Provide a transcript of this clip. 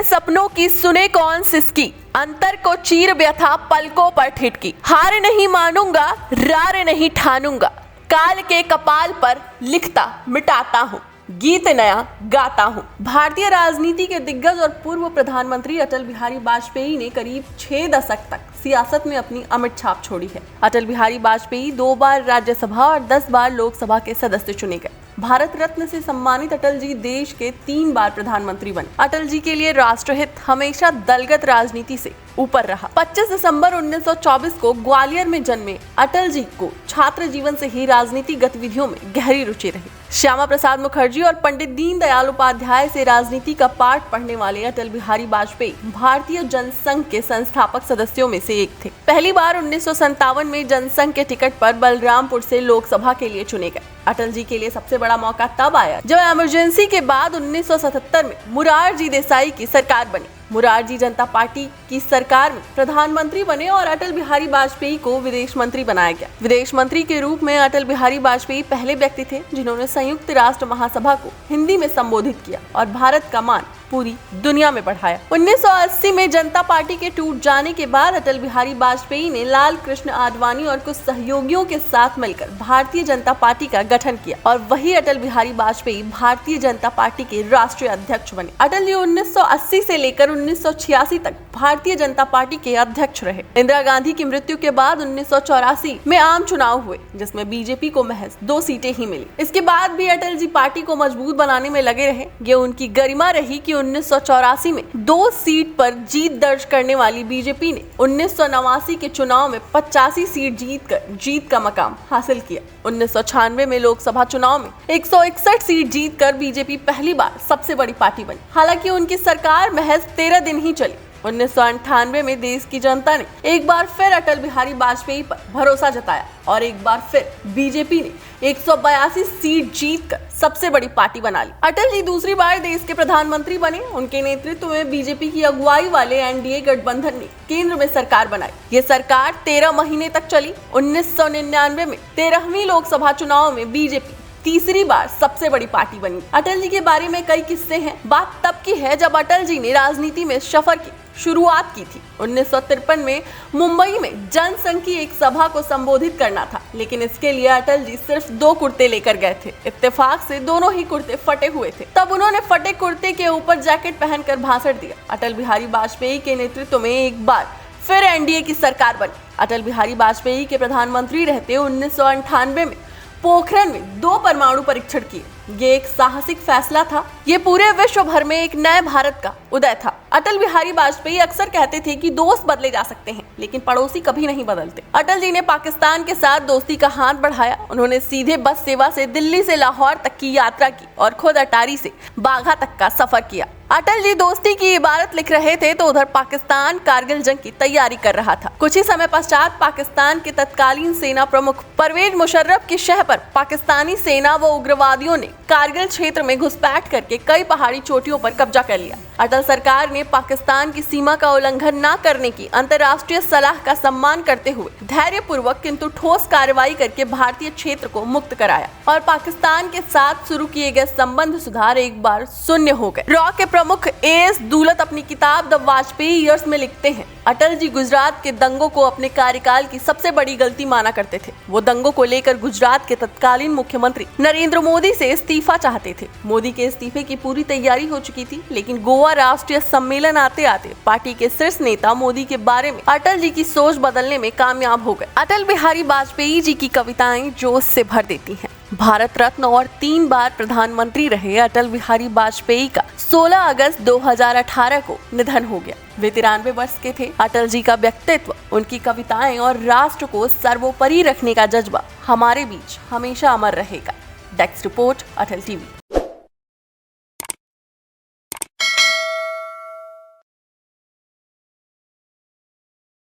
सपनों की सुने कौन सिसकी, अंतर को चीर व्यथा पलकों पर ठिठकी। हार नहीं मानूंगा, रार नहीं ठानूंगा, काल के कपाल पर लिखता मिटाता हूँ, गीत नया गाता हूँ। भारतीय राजनीति के दिग्गज और पूर्व प्रधानमंत्री अटल बिहारी वाजपेयी ने करीब 6 दशक तक सियासत में अपनी अमिट छाप छोड़ी है। अटल बिहारी वाजपेयी 2 बार राज्यसभा और 10 बार लोकसभा के सदस्य चुने गए। भारत रत्न से सम्मानित अटल जी देश के 3 बार प्रधानमंत्री बने। अटल जी के लिए राष्ट्रहित हमेशा दलगत राजनीति से ऊपर रहा। 25 दिसंबर 1924 को ग्वालियर में जन्मे अटल जी को छात्र जीवन से ही राजनीतिक गतिविधियों में गहरी रुचि रही। श्यामा प्रसाद मुखर्जी और पंडित दीनदयाल उपाध्याय से राजनीति का पाठ पढ़ने वाले अटल बिहारी वाजपेयी भारतीय जनसंघ के संस्थापक सदस्यों में से एक थे। पहली बार 1957 में जनसंघ के टिकट पर बलरामपुर से लोकसभा के लिए चुने गए। अटल जी के लिए सबसे बड़ा मौका तब आया जब इमरजेंसी के बाद 1977 में मोरारजी देसाई की सरकार बनी। मोरारजी जनता पार्टी की सरकार में प्रधानमंत्री बने और अटल बिहारी वाजपेयी को विदेश मंत्री बनाया गया। विदेश मंत्री के रूप में अटल बिहारी वाजपेयी पहले व्यक्ति थे जिन्होंने संयुक्त राष्ट्र महासभा को हिंदी में संबोधित किया और भारत का मान पूरी दुनिया में बढ़ाया। 1980 में जनता पार्टी के टूट जाने के बाद अटल बिहारी वाजपेयी ने लाल कृष्ण आडवाणी और कुछ सहयोगियों के साथ मिलकर भारतीय जनता पार्टी का गठन किया और वही अटल बिहारी वाजपेयी भारतीय जनता पार्टी के राष्ट्रीय अध्यक्ष बने। अटल जी 1980 से लेकर 1986 तक भारतीय जनता पार्टी के अध्यक्ष रहे। इंदिरा गांधी की मृत्यु के बाद 1984 में आम चुनाव हुए जिसमें बीजेपी को महज 2 सीटें ही मिली। इसके बाद भी अटल जी पार्टी को मजबूत बनाने में लगे रहे। ये उनकी गरिमा रही कि 1984 में 2 सीट पर जीत दर्ज करने वाली बीजेपी ने 1989 के चुनाव में 85 सीट जीतकर जीत का मकाम हासिल किया। 1996 में लोकसभा चुनाव में 161 सीट जीतकर बीजेपी पहली बार सबसे बड़ी पार्टी बनी। हालांकि उनकी सरकार महज 13 दिन ही चली। 1998 में देश की जनता ने एक बार फिर अटल बिहारी वाजपेयी पर भरोसा जताया और एक बार फिर बीजेपी ने 182 सीट जीतकर सबसे बड़ी पार्टी बना ली। अटल जी दूसरी बार देश के प्रधानमंत्री बने। उनके नेतृत्व में बीजेपी की अगुवाई वाले एनडीए गठबंधन ने केंद्र में सरकार बनाई। ये सरकार 13 महीने तक चली। 1999 में 13वीं लोकसभा चुनाव में बीजेपी तीसरी बार सबसे बड़ी पार्टी बनी। अटल जी के बारे में कई किस्से हैं। बात तब की है जब अटल जी ने राजनीति में सफर की शुरुआत की थी। 1953 में मुंबई में जनसंघ की एक सभा को संबोधित करना था, लेकिन इसके लिए अटल जी सिर्फ 2 कुर्ते लेकर गए थे। इत्तेफाक से दोनों ही कुर्ते फटे हुए थे। तब उन्होंने फटे कुर्ते के ऊपर जैकेट पहनकर भाषण दिया। अटल बिहारी वाजपेयी के नेतृत्व में एक बार फिर एनडीए की सरकार बनी। अटल बिहारी वाजपेयी के प्रधानमंत्री रहते 1998 में पोखरण में 2 परमाणु परीक्षण किए। ये एक साहसिक फैसला था। ये पूरे विश्व भर में एक नए भारत का उदय था। अटल बिहारी वाजपेयी अक्सर कहते थे कि दोस्त बदले जा सकते हैं, लेकिन पड़ोसी कभी नहीं बदलते। अटल जी ने पाकिस्तान के साथ दोस्ती का हाथ बढ़ाया। उन्होंने सीधे बस सेवा से दिल्ली से लाहौर तक की यात्रा की और खुद अटारी से बाघा तक का सफर किया। अटल जी दोस्ती की इबारत लिख रहे थे तो उधर पाकिस्तान कारगिल जंग की तैयारी कर रहा था। कुछ ही समय पश्चात पाकिस्तान के तत्कालीन सेना प्रमुख परवेज मुशर्रफ की शह पर पाकिस्तानी सेना व उग्रवादियों ने कारगिल क्षेत्र में घुसपैठ करके कई पहाड़ी चोटियों पर कब्जा कर लिया। अटल सरकार ने पाकिस्तान की सीमा का उल्लंघन न करने की अंतर्राष्ट्रीय सलाह का सम्मान करते हुए धैर्यपूर्वक किंतु ठोस कार्रवाई करके भारतीय क्षेत्र को मुक्त कराया और पाकिस्तान के साथ शुरू किए गए संबंध सुधार एक बार शून्य हो गए। रॉ के प्रमुख एएस दुलत अपनी किताब द वाजपेयी ईयर्स में लिखते हैं, अटल जी गुजरात के दंगों को अपने कार्यकाल की सबसे बड़ी गलती माना करते थे। वो दंगों को लेकर गुजरात के तत्कालीन मुख्यमंत्री नरेंद्र मोदी से इस्तीफा चाहते थे। मोदी के इस्तीफे की पूरी तैयारी हो चुकी थी, लेकिन गोवा राष्ट्रीय सम्मेलन आते आते पार्टी के शीर्ष नेता मोदी के बारे में अटल जी की सोच बदलने में कामयाब हो गए। अटल बिहारी वाजपेयी जी की कविताएं जोश से भर देती हैं। भारत रत्न और 3 बार प्रधानमंत्री रहे अटल बिहारी वाजपेयी का 16 अगस्त 2018 को निधन हो गया। वे 93 वर्ष के थे। अटल जी का व्यक्तित्व, उनकी कविताएं और राष्ट्र को सर्वोपरि रखने का जज्बा हमारे बीच हमेशा अमर रहेगा। डेस्क रिपोर्ट, अटल टीवी।